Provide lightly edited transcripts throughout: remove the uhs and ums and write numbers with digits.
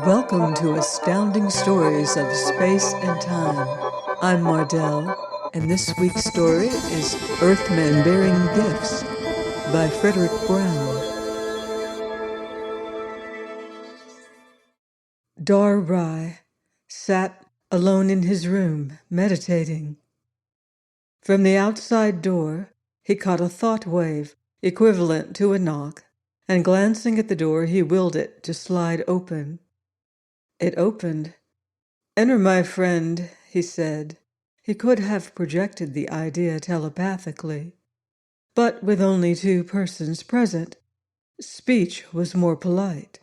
Welcome to Astounding Stories of Space and Time. I'm Mardell, and this week's story is Earthmen Bearing Gifts by Fredric Brown. Dar Rai sat alone in his room, meditating. From the outside door, he caught a thought wave equivalent to a knock, and glancing at the door, he willed it to slide open. It opened. "Enter, my friend," he said. He could have projected the idea telepathically, but with only two persons present, speech was more polite.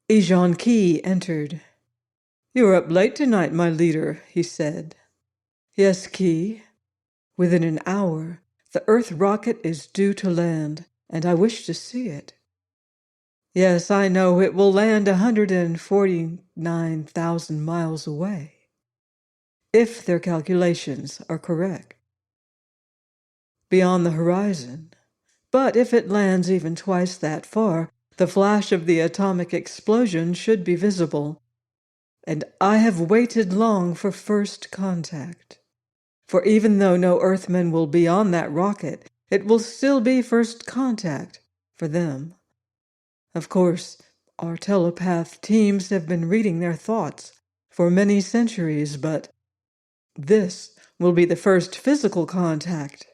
Ejon Ki entered. "You're up late tonight, my leader," he said. "Yes, Ki. Within an hour, the Earth rocket is due to land, and I wish to see it." "Yes, I know. It will land 149,000 miles away. If their calculations are correct. Beyond the horizon. But if it lands even twice that far, the flash of the atomic explosion should be visible. And I have waited long for first contact. For even though no Earthmen will be on that rocket, it will still be first contact for them. Of course, our telepath teams have been reading their thoughts for many centuries, but this will be the first physical contact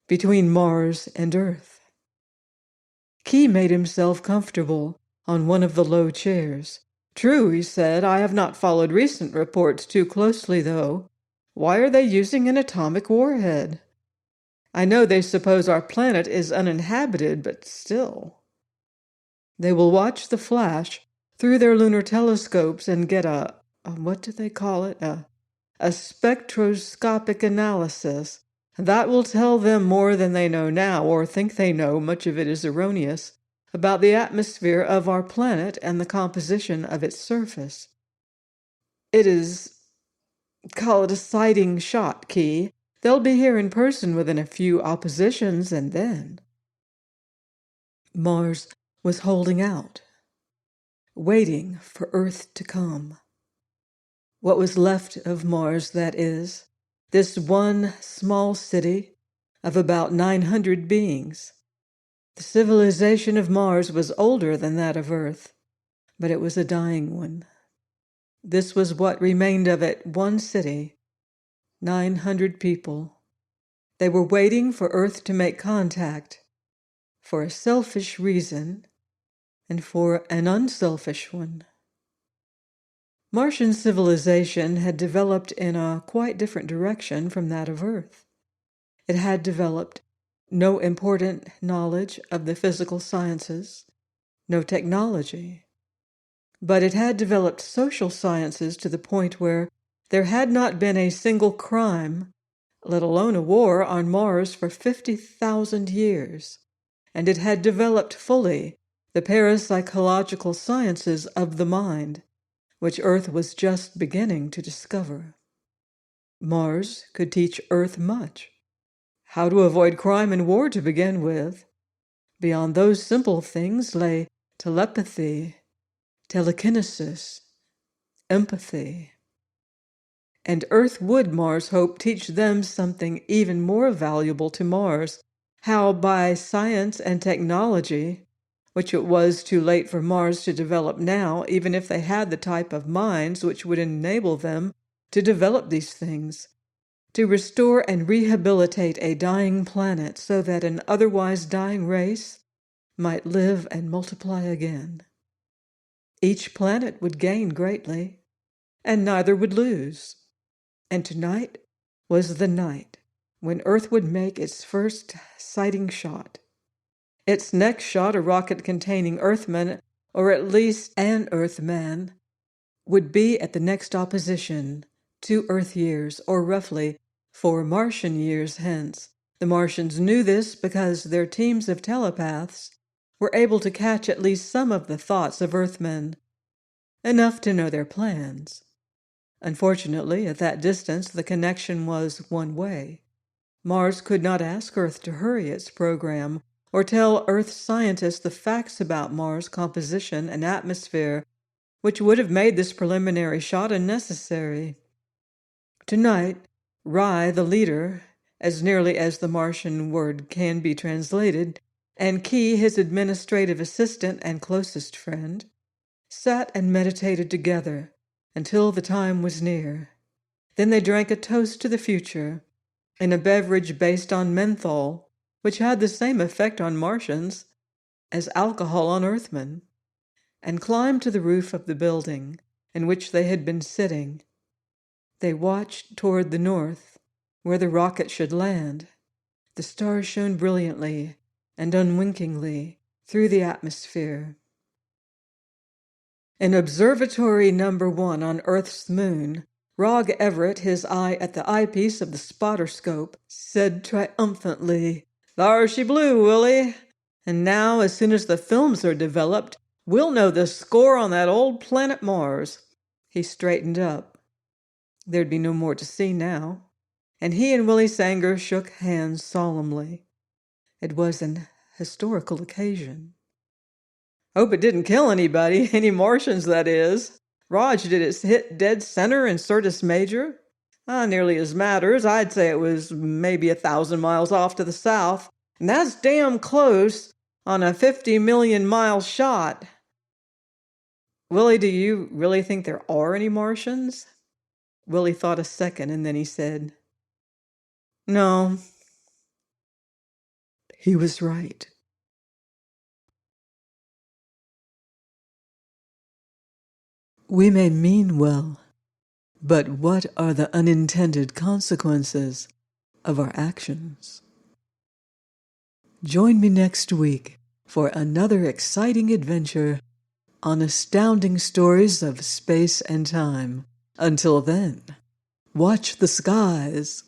between Mars and Earth." Ki made himself comfortable on one of the low chairs. "True," he said. "I have not followed recent reports too closely, though. Why are they using an atomic warhead? I know they suppose our planet is uninhabited, but still. They will watch the flash through their lunar telescopes and get what do they call it? A spectroscopic analysis. That will tell them more than they know now, or think they know, much of it is erroneous, about the atmosphere of our planet and the composition of its surface. It is, call it a sighting shot, Ki. They'll be here in person within a few oppositions, and then..." Mars was holding out, waiting for Earth to come. What was left of Mars, that is, this one small city of about 900 beings. The civilization of Mars was older than that of Earth, but it was a dying one. This was what remained of it, one city, 900 people. They were waiting for Earth to make contact, for a selfish reason and for an unselfish one. Martian civilization had developed in a quite different direction from that of Earth. It had developed no important knowledge of the physical sciences, no technology, but it had developed social sciences to the point where there had not been a single crime, let alone a war, on Mars for 50,000 years, and it had developed fully the parapsychological sciences of the mind, which Earth was just beginning to discover. Mars could teach Earth much. How to avoid crime and war to begin with. Beyond those simple things lay telepathy, telekinesis, empathy. And Earth would, Mars hoped, teach them something even more valuable to Mars, how by science and technology, which it was too late for Mars to develop now, even if they had the type of minds which would enable them to develop these things, to restore and rehabilitate a dying planet so that an otherwise dying race might live and multiply again. Each planet would gain greatly, and neither would lose. And tonight was the night when Earth would make its first sighting shot. Its next shot, a rocket containing Earthmen, or at least an Earthman, would be at the next opposition, 2 Earth years, or roughly 4 Martian years hence. The Martians knew this because their teams of telepaths were able to catch at least some of the thoughts of Earthmen, enough to know their plans. Unfortunately, at that distance, the connection was one way. Mars could not ask Earth to hurry its program or tell Earth scientists the facts about Mars' composition and atmosphere, which would have made this preliminary shot unnecessary. Tonight, Rai, the leader, as nearly as the Martian word can be translated, and Key, his administrative assistant and closest friend, sat and meditated together until the time was near. Then they drank a toast to the future in a beverage based on menthol, which had the same effect on Martians as alcohol on Earthmen, and climbed to the roof of the building in which they had been sitting. They watched toward the north, where the rocket should land. The stars shone brilliantly and unwinkingly through the atmosphere. In Observatory Number 1 on Earth's moon, Rog Everett, his eye at the eyepiece of the spotter scope, said triumphantly, "Thar she blew, Willie. And now, as soon as the films are developed, we'll know the score on that old planet Mars." He straightened up. There'd be no more to see now, and he and Willie Sanger shook hands solemnly. It was an historical occasion. "Hope it didn't kill anybody, any Martians, that is. Raj, did it hit dead center in Syrtis Major?" "Nearly as matters. I'd say it was maybe 1,000 miles off to the south, and that's damn close on a 50-million-mile shot." "Willie, do you really think there are any Martians?" Willie thought a second, and then he said, "No." He was right. We may mean well, but what are the unintended consequences of our actions? Join me next week for another exciting adventure on Astounding Stories of Space and Time. Until then, watch the skies.